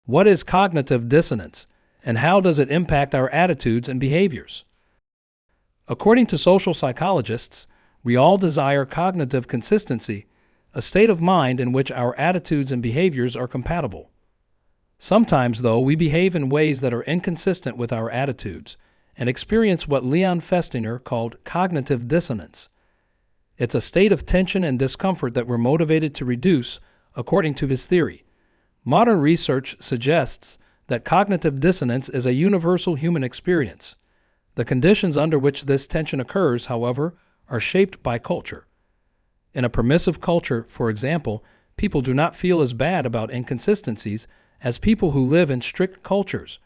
What is cognitive dissonance, and how does it impact our attitudes and behaviors? According to social psychologists, we all desire cognitive consistency, a state of mind in which our attitudes and behaviors are compatible. Sometimes, though, we behave in ways that are inconsistent with our attitudes and experience what Leon Festinger called cognitive dissonance. It's a state of tension and discomfort that we're motivated to reduce, according to his theory. Modern research suggests that cognitive dissonance is a universal human experience. The conditions under which this tension occurs, however, are shaped by culture. In a permissive culture, for example, people do not feel as bad about inconsistencies as people who live in strict cultures,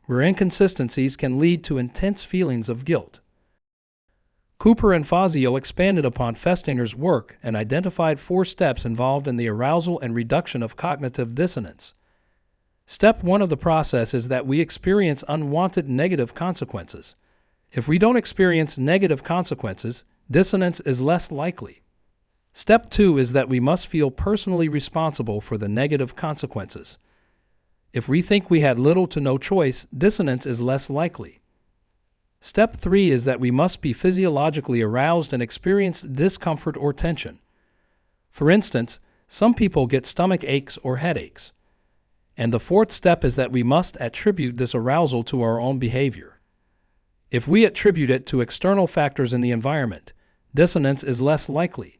where inconsistencies can lead to intense feelings of guilt. Cooper and Fazio expanded upon Festinger's work and identified 4 steps involved in the arousal and reduction of cognitive dissonance. Step 1 of the process is that we experience unwanted negative consequences. If we don't experience negative consequences, dissonance is less likely. Step 2 is that we must feel personally responsible for the negative consequences. If we think we had little to no choice, dissonance is less likely. Step 3 is that we must be physiologically aroused and experience discomfort or tension. For instance, some people get stomach aches or headaches. And the 4th step is that we must attribute this arousal to our own behavior. If we attribute it to external factors in the environment, dissonance is less likely.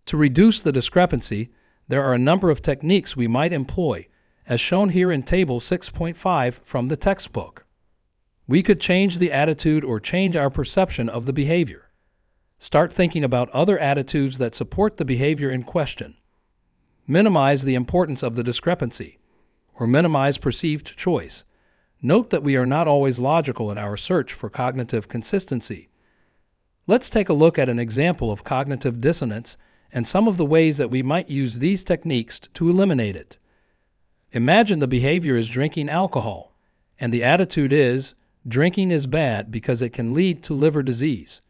To reduce the discrepancy, there are a number of techniques we might employ, as shown here in Table 6.5 from the textbook. We could change the attitude or change our perception of the behavior. Start thinking about other attitudes that support the behavior in question. Minimize the importance of the discrepancy, or minimize perceived choice. Note that we are not always logical in our search for cognitive consistency. Let's take a look at an example of cognitive dissonance and some of the ways that we might use these techniques to eliminate it. Imagine the behavior is drinking alcohol, and the attitude is, drinking is bad because it can lead to liver disease.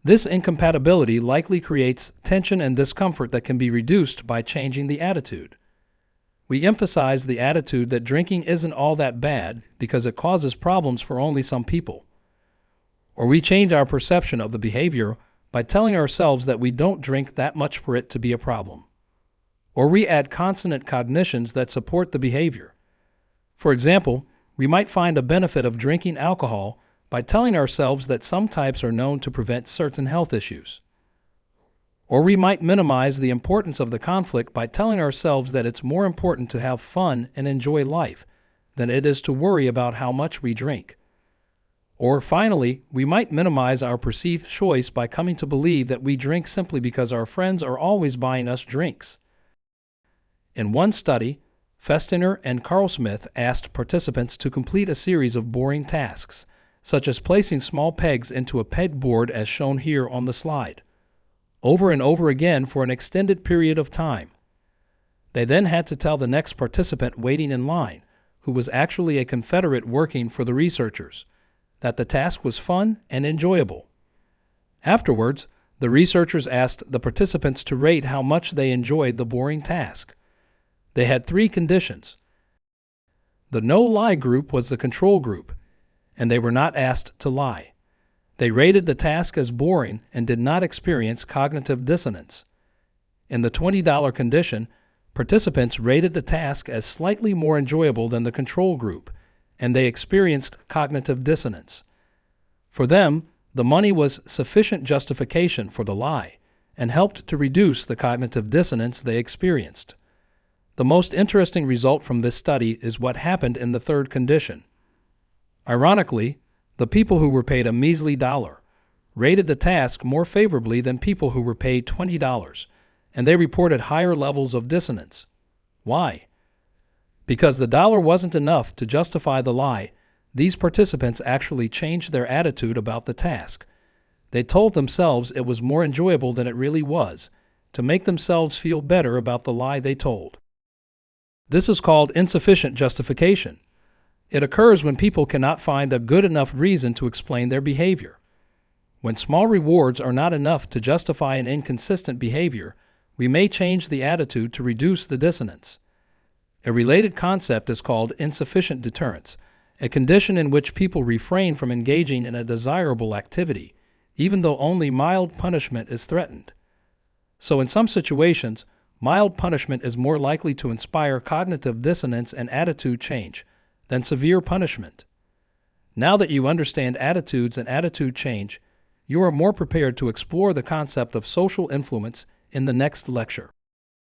This incompatibility likely creates tension and discomfort that can be reduced by changing the attitude. We emphasize the attitude that drinking isn't all that bad because it causes problems for only some people. Or we change our perception of the behavior by telling ourselves that we don't drink that much for it to be a problem. Or we add consonant cognitions that support the behavior. For example, we might find a benefit of drinking alcohol by telling ourselves that some types are known to prevent certain health issues. Or we might minimize the importance of the conflict by telling ourselves that it's more important to have fun and enjoy life than it is to worry about how much we drink. Or finally, we might minimize our perceived choice by coming to believe that we drink simply because our friends are always buying us drinks. In one study, Festinger and Carlsmith asked participants to complete a series of boring tasks, such as placing small pegs into a pegboard as shown here on the slide, over and over again for an extended period of time. They then had to tell the next participant waiting in line, who was actually a Confederate working for the researchers, that the task was fun and enjoyable. Afterwards, the researchers asked the participants to rate how much they enjoyed the boring task. They had 3 conditions. The no-lie group was the control group, and they were not asked to lie. They rated the task as boring and did not experience cognitive dissonance. In the $20 condition, participants rated the task as slightly more enjoyable than the control group, and they experienced cognitive dissonance. For them, the money was sufficient justification for the lie and helped to reduce the cognitive dissonance they experienced. The most interesting result from this study is what happened in the 3rd condition. Ironically, the people who were paid a measly $1 rated the task more favorably than people who were paid $20, and they reported higher levels of dissonance. Why? Because the $1 wasn't enough to justify the lie, these participants actually changed their attitude about the task. They told themselves it was more enjoyable than it really was, to make themselves feel better about the lie they told. This is called insufficient justification. It occurs when people cannot find a good enough reason to explain their behavior. When small rewards are not enough to justify an inconsistent behavior, we may change the attitude to reduce the dissonance. A related concept is called insufficient deterrence, a condition in which people refrain from engaging in a desirable activity, even though only mild punishment is threatened. So in some situations, mild punishment is more likely to inspire cognitive dissonance and attitude change than severe punishment. Now that you understand attitudes and attitude change, you are more prepared to explore the concept of social influence in the next lecture.